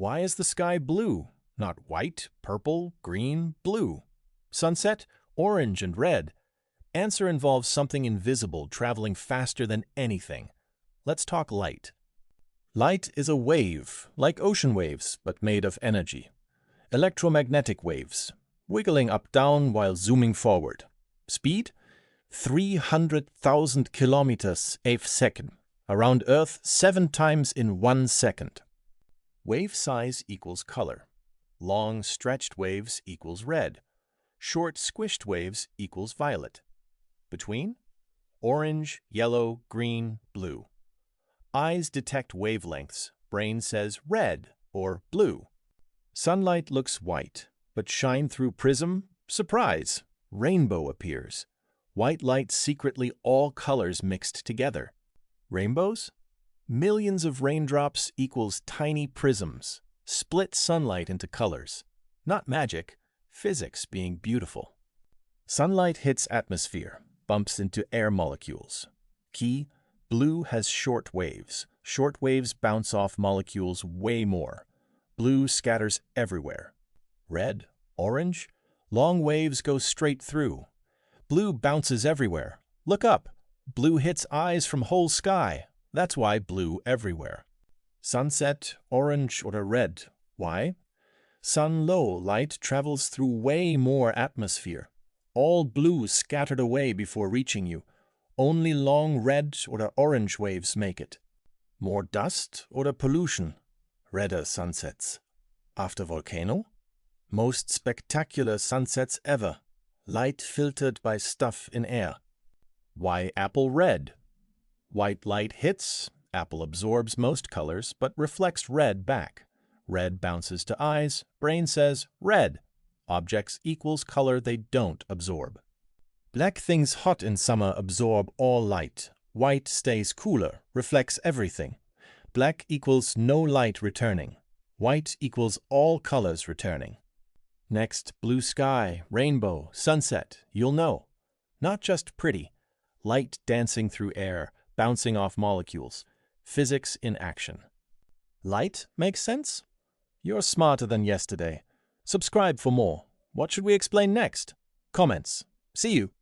Why is the sky blue? Not white, purple, green, blue. Sunset, orange and red. Answer involves something invisible traveling faster than anything. Let's talk light. Light is a wave, like ocean waves, but made of energy. Electromagnetic waves, wiggling up-down while zooming forward. Speed? 300,000 kilometers a second. Around Earth 7 times in 1 second. Wave size equals color. Long, stretched waves equals red. Short, squished waves equals violet. Between? Orange, yellow, green, blue. Eyes detect wavelengths. Brain says red or blue. Sunlight looks white, but shine through prism, surprise, rainbow appears. White light secretly all colors mixed together. Rainbows? Millions of raindrops equals tiny prisms. Split sunlight into colors. Not magic, physics being beautiful. Sunlight hits atmosphere, bumps into air molecules. Key: blue has short waves. Short waves bounce off molecules way more. Blue scatters everywhere. Red, orange, long waves go straight through. Blue bounces everywhere. Look up. Blue hits eyes from whole sky. That's why blue everywhere. Sunset, orange or red. Why? Sun low light travels through way more atmosphere. All blue scattered away before reaching you. Only long red or orange waves make it. More dust or pollution? Redder sunsets. After volcano? Most spectacular sunsets ever. Light filtered by stuff in air. Why apple red? White light hits, apple absorbs most colors but reflects red back. Red bounces to eyes, brain says red. Objects equals color they don't absorb. Black things hot in summer absorb all light. White stays cooler, reflects everything. Black equals no light returning. White equals all colors returning. Next, blue sky, rainbow, sunset, you'll know. Not just pretty. Light dancing through air, bouncing off molecules. Physics in action. Light makes sense? You're smarter than yesterday. Subscribe for more. What should we explain next? Comments. See you.